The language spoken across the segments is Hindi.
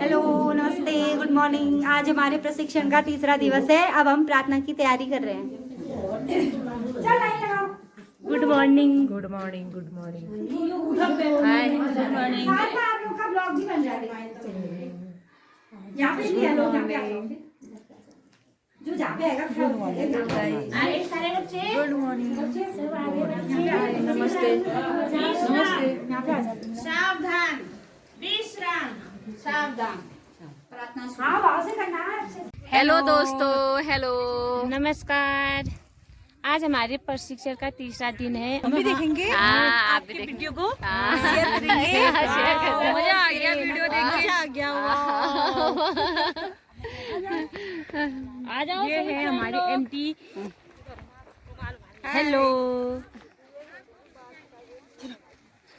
हेलो, नमस्ते, गुड मॉर्निंग। आज हमारे प्रशिक्षण का तीसरा दिवस है। अब हम प्रार्थना की तैयारी कर रहे हैं। Good morning. Good morning. Good morning. Hi, good morning. आप लोग का ब्लॉग भी बन जाएगा। यहाँ पे भी है लोग, यहाँ पे आ जाओ। जो जहाँ पे आएगा गुड मॉर्निंग। अरे सारे बच्चे गुड मॉर्निंग। नमस्ते। नमस्ते। यहाँ पे आ जाओ। सावधान, विश्राम, सावधान। प्रार्थना हाँ वहाँ से करना है। हेलो दोस्तों, हेलो, नमस्कार। आज हमारे प्रशिक्षण का तीसरा दिन है। हम भी देखेंगे। हाँ, आप भी वीडियो को शेयर करेंगे। मजा आ गया वीडियो देख के। मजा आ गया। आ जाओ। ये है हमारी एमटी। हेलो।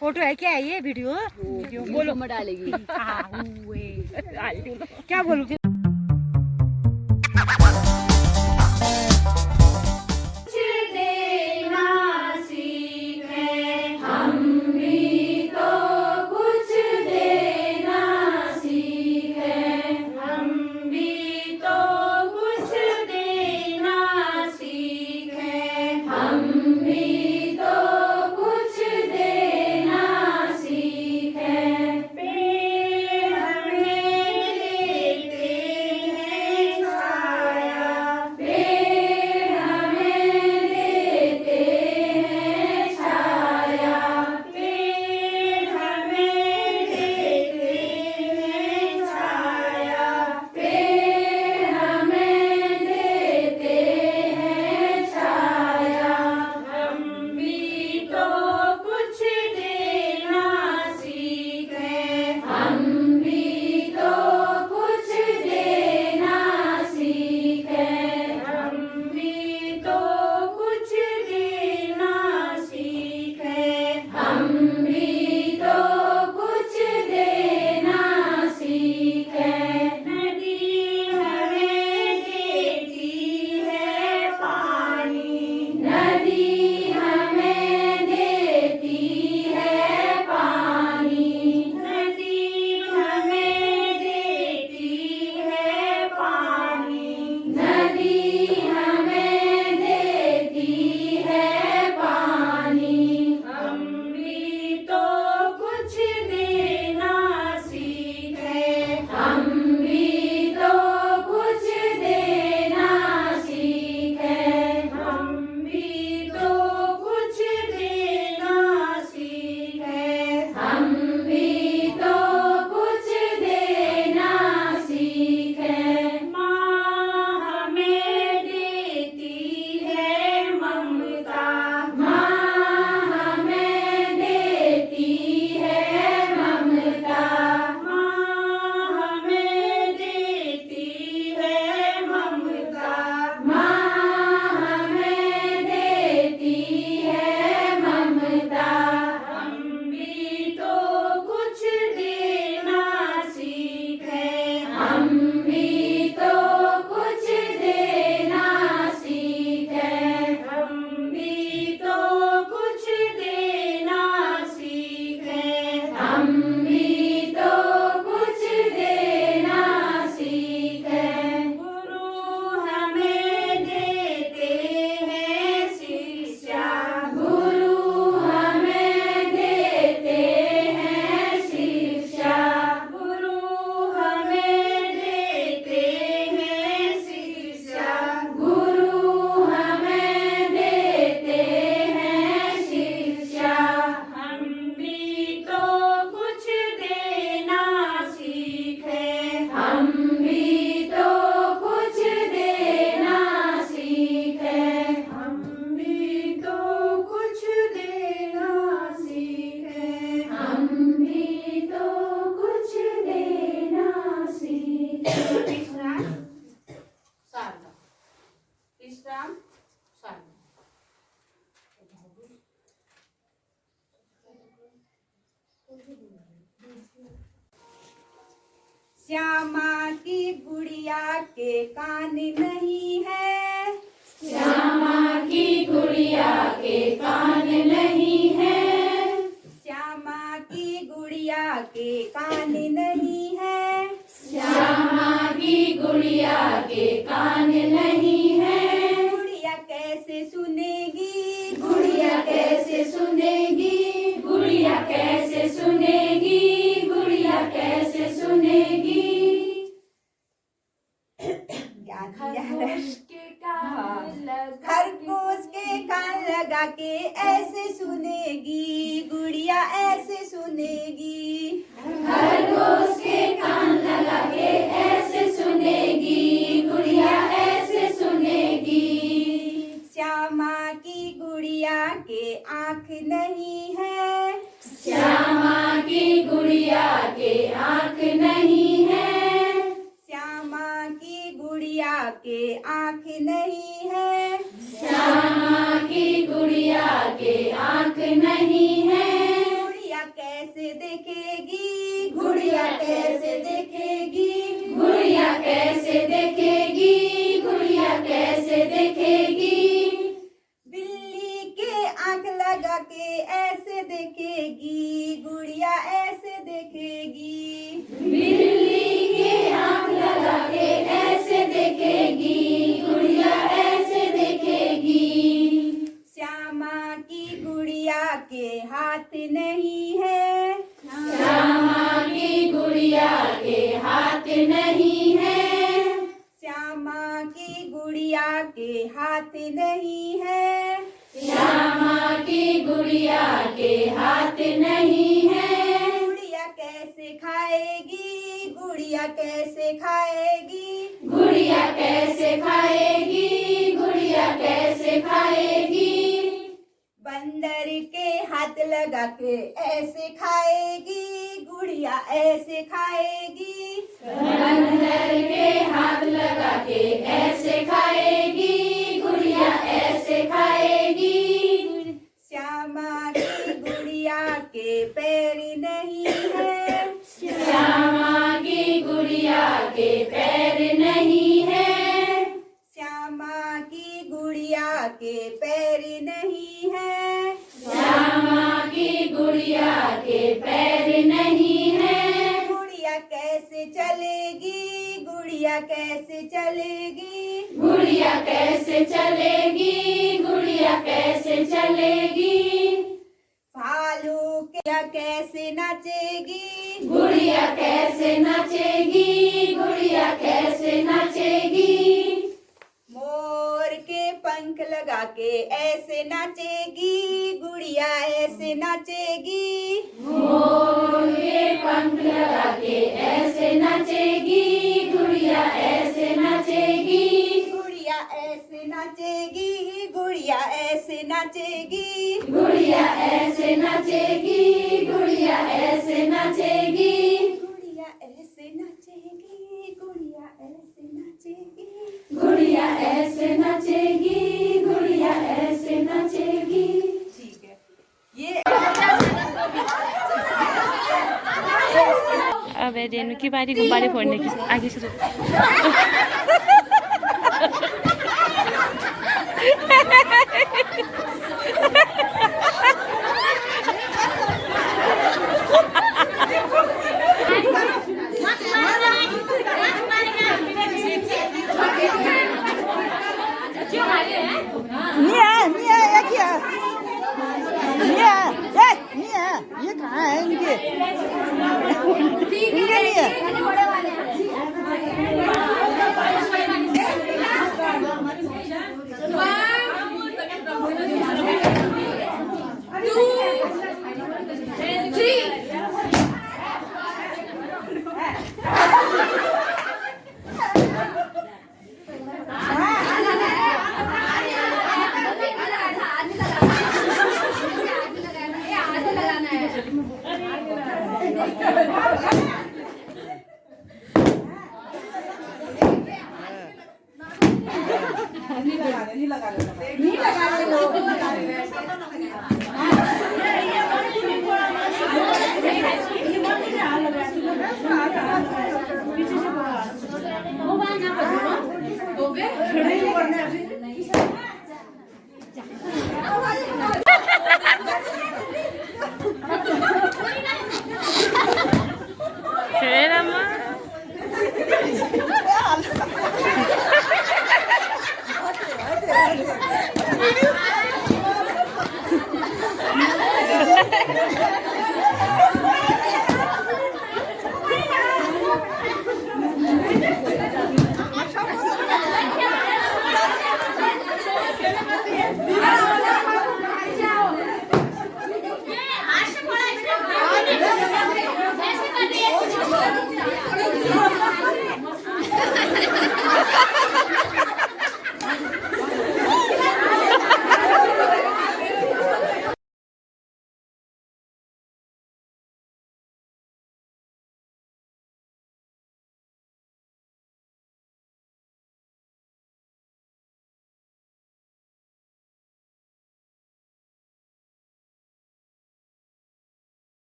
फोटो है क्या है ये वीडियो? बोलो में डालेगी। क्या बोलूं? श्यामा की गुड़िया के कान नहीं है। श्यामा की गुड़िया के कान नहीं है। श्यामा की गुड़िया के कान नहीं है। के ऐसे सुनेगी, गुड़िया ऐसे सुनेगी। खरगोश के कान लगा के ऐसे सुनेगी, गुड़िया ऐसे सुनेगी। श्यामा की गुड़िया के आँख नहीं है, श्यामा की गुड़िया के आँख नहीं है, श्यामा की गुड़िया के आँख नहीं है, श्यामा की गुड़िया के आँख नहीं है। गुड़िया कैसे देखेगी, गुड़िया कैसे देखेगी, गुड़िया कैसे देखेगी, गुड़िया कैसे देखेगी। बिल्ली के आँख लगा के ऐसे देखेगी, गुड़िया ऐसे देखेगी। बिल्ली के आँख लगा के ऐसे देखेगी, गुड़िया ऐसे देखेगी। श्यामा की गुड़िया के हाथ नहीं है, श्यामा की गुड़िया के हाथ नहीं है, श्यामा की गुड़िया के हाथ नहीं है, श्यामा की गुड़िया के हाथ नहीं है। गुड़िया कैसे खाएगी, गुड़िया कैसे खाएगी, गुड़िया कैसे खाएगी, गुड़िया कैसे खाएगी। बंदर के हाथ लगा के ऐसे खाएगी, गुड़िया ऐसे खाएगी। बंदर के हाथ लगा के ऐसे खाएगी, गुड़िया ऐसे खाएगी। श्यामा की गुड़िया के पैर नहीं है, श्यामा की गुड़िया के पैर नहीं है, श्यामा की गुड़िया के पैर नहीं है, श्यामा की गुड़िया के पैर नहीं है। गुड़िया कैसे चलेगी, गुड़िया कैसे चलेगी, गुड़िया कैसे चलेगी, गुड़िया कैसे चलेगी। भालू क्या कैसे नाचेगी, गुड़िया कैसे नाचेगी, गुड़िया कैसे नाचेगी। मोर के पंख लगा के ऐसे नाचेगी, गुड़िया ऐसे नाचेगी। मोर के पंख लगा के ऐसे नाचेगी, गुड़िया ऐसे नाचेगी। गुड़िया ऐसे नाचेगी, गुड़िया ऐसे नाचेगी, गुड़िया ऐसे नाचेगी, गुड़िया ऐसे नाचेगी। गुड़िया ऐसे नाचेगी, गुड़िया ऐसे नाचेगी, गुड़िया ऐसे नाचेगी, गुड़िया ऐसे नाचेगी। ठीक है, ये अब रेणु की बारी गुब्बारे फोड़ने की आगे शुरू। ये कहाँ है इनके? इनके लिए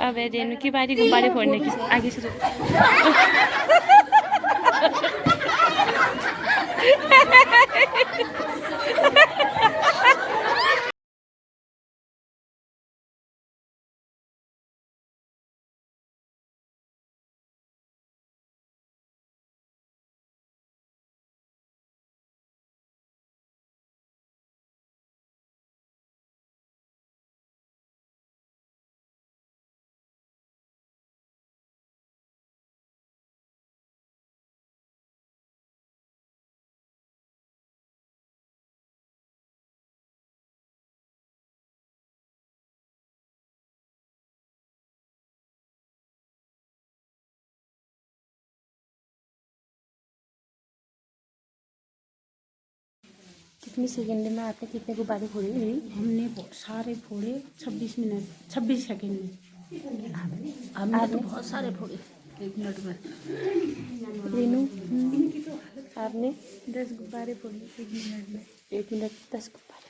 अब है रेनू की बारी गुब्बारे फोड़ने की। आगे से कितनी सेकंड में आपने कितने गुब्बारे फोड़े? हमने सारे फोड़े 26 मिनट 26 सेकंड में। हमने तो बहुत सारे फोड़े 1 मिनट में। रेनू आपने 10 गुब्बारे फोड़े 1 मिनट में। 1 मिनट 10 गुब्बारे।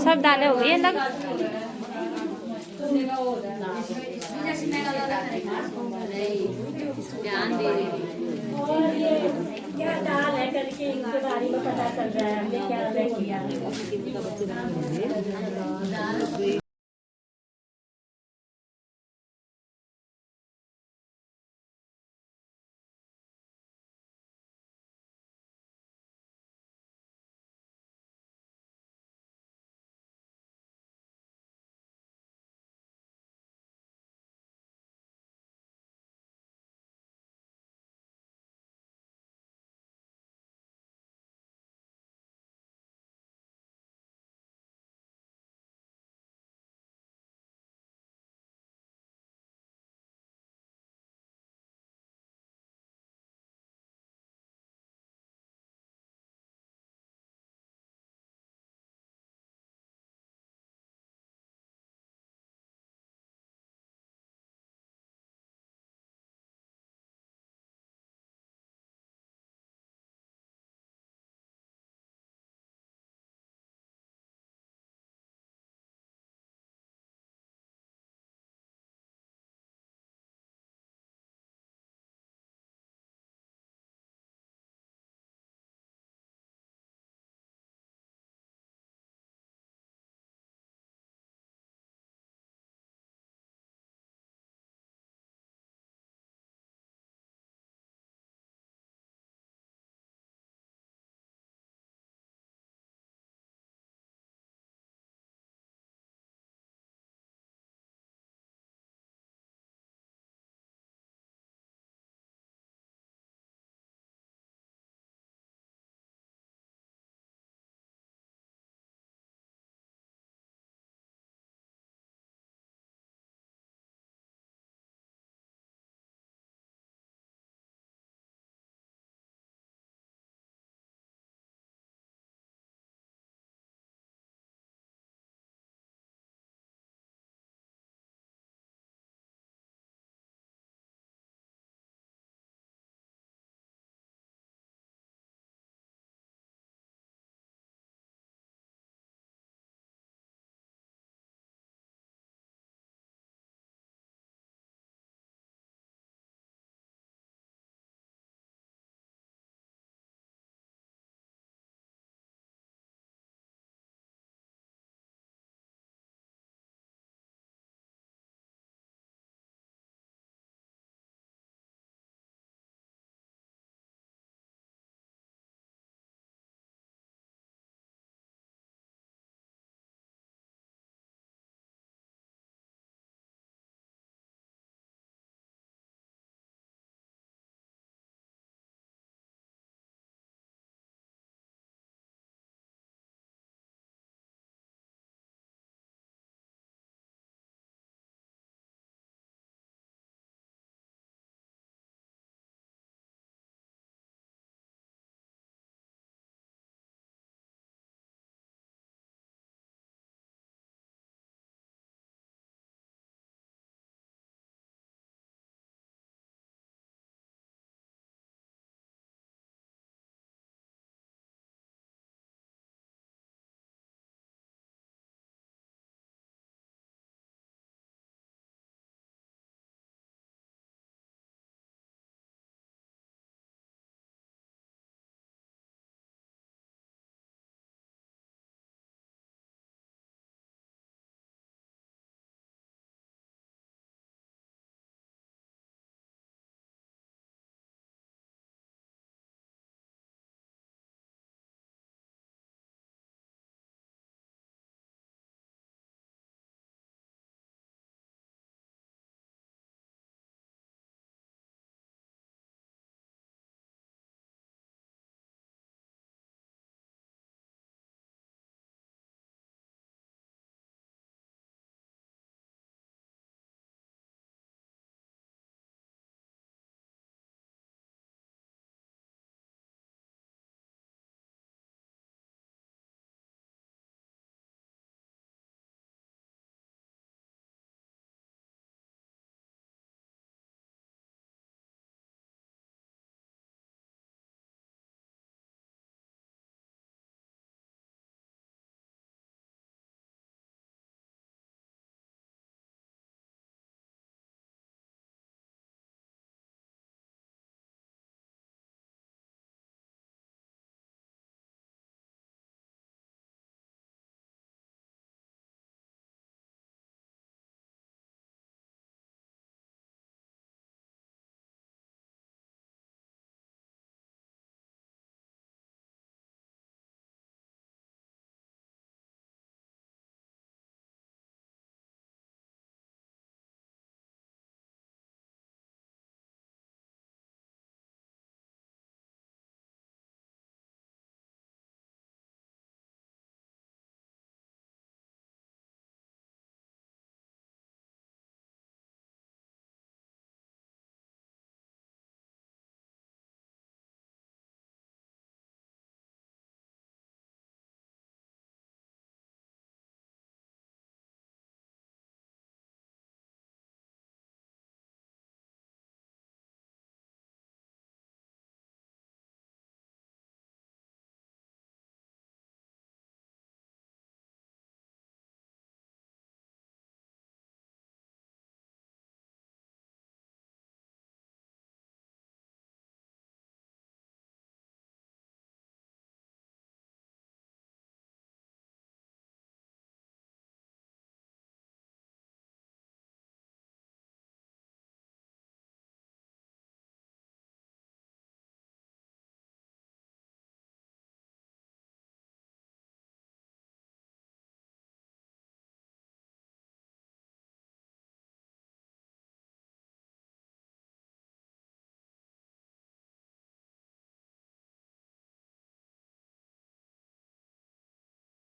सब दाने हो गए लग। क्या दाल है करके इनके बारे में पता चल रहा है हमने क्या किया।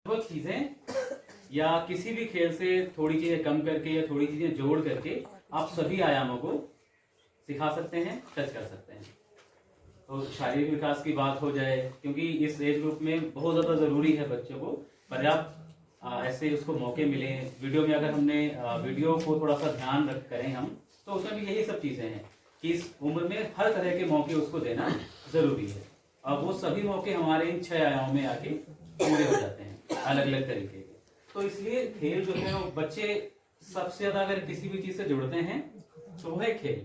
बहुत चीजें या किसी भी खेल से थोड़ी चीजें कम करके या थोड़ी चीजें जोड़ करके आप सभी आयामों को सिखा सकते हैं, टच कर सकते हैं। तो शारीरिक विकास की बात हो जाए, क्योंकि इस एज ग्रुप में बहुत ज़्यादा ज़रूरी है बच्चों को पर्याप्त ऐसे उसको मौके मिले। वीडियो में अगर हमने वीडियो को थोड़ा सा ध्यान रख करें हम, तो उसमें भी यही सब चीज़ें हैं कि इस उम्र में हर तरह के मौके उसको देना ज़रूरी है। अब वो सभी मौके हमारे इन 6 आयामों में आके पूरे हो जाते हैं अलग अलग तरीके के। तो इसलिए खेल जो है वो बच्चे सबसे ज़्यादा अगर किसी भी चीज़ से जुड़ते हैं तो वो है खेल,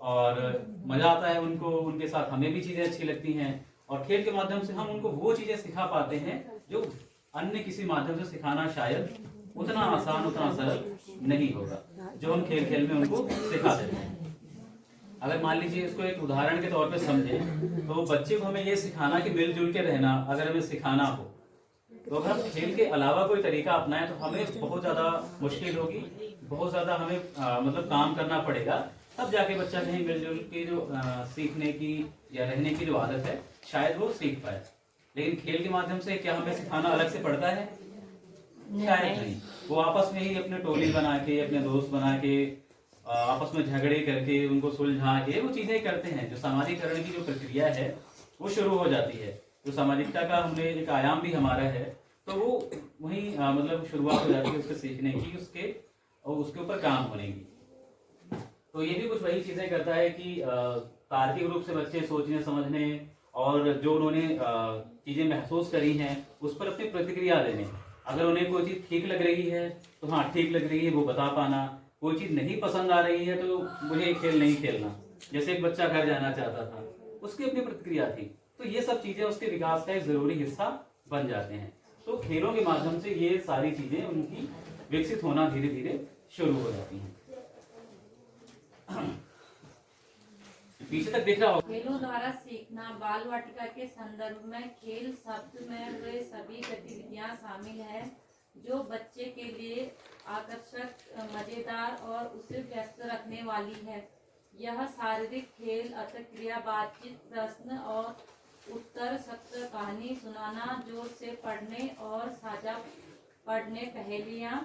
और मजा आता है उनको, उनके साथ हमें भी चीजें अच्छी लगती हैं, और खेल के माध्यम से हम उनको वो चीजें सिखा पाते हैं जो अन्य किसी माध्यम से सिखाना शायद उतना आसान, उतना सरल नहीं होगा, जो हम खेल खेल में उनको सिखा देते हैं। अगर मान लीजिए इसको एक उदाहरण के तौर पे समझें, तो बच्चे को हमें ये सिखाना कि मिलजुल के रहना अगर हमें सिखाना हो, तो अगर हम खेल के अलावा कोई तरीका अपनाएं तो हमें बहुत ज्यादा मुश्किल होगी, बहुत ज्यादा हमें मतलब काम करना पड़ेगा, तब जाके बच्चा कहीं मिलजुल के जो सीखने की या रहने की जो आदत है शायद वो सीख पाए। लेकिन खेल के माध्यम से क्या हमें सिखाना अलग से पड़ता है? शायद नहीं। वो आपस में ही अपने टोली बना के, अपने दोस्त बना के, आपस में झगड़े करके, उनको सुलझा के वो चीजें करते हैं। जो सामाजिकरण की जो प्रक्रिया है वो शुरू हो जाती है। जो सामाजिकता का हमने एक आयाम भी हमारा है, तो वो वही मतलब शुरुआत हो जाती है उसके सीखने की, उसके ऊपर काम होने की। तो ये भी कुछ वही चीजें करता है कि तार्किक रूप से बच्चे सोचने समझने और जो उन्होंने चीजें महसूस करी हैं उस पर अपनी प्रतिक्रिया देने। अगर उन्हें कोई चीज ठीक लग रही है तो हाँ ठीक लग रही है वो बता पाना, कोई चीज नहीं पसंद आ रही है तो मुझे खेल नहीं खेलना। जैसे एक बच्चा घर जाना चाहता था, उसकी अपनी प्रतिक्रिया थी, तो ये सब चीजें उसके विकास का एक जरूरी हिस्सा बन जाते हैं। तो खेलों के माध्यम से ये सारी चीजें उनकी विकसित होना धीरे धीरे शुरू हो जाती हैं। पीछे तक देख रहा हो। खेलों द्वारा सीखना। बाल वाटिका के संदर्भ में खेल शब्द में वे सभी गतिविधियां शामिल है जो बच्चे के लिए आकर्षक, मजेदार और उसे व्यस्त रखने वाली है। यह शारीरिक खेल, अंतःक्रिया, बातचीत, प्रश्न और उत्तर सत्र, कहानी सुनाना, जोर से पढ़ने और साझा पढ़ने, पहेलियां,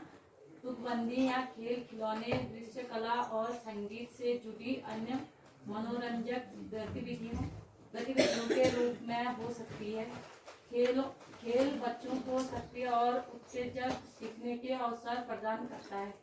तुकबंदी या खेल खिलौने, दृश्य कला और संगीत से जुड़ी अन्य मनोरंजक गतिविधियों के रूप में हो सकती है। खेल बच्चों को सक्रिय और उत्तेजक सीखने के अवसर प्रदान करता है।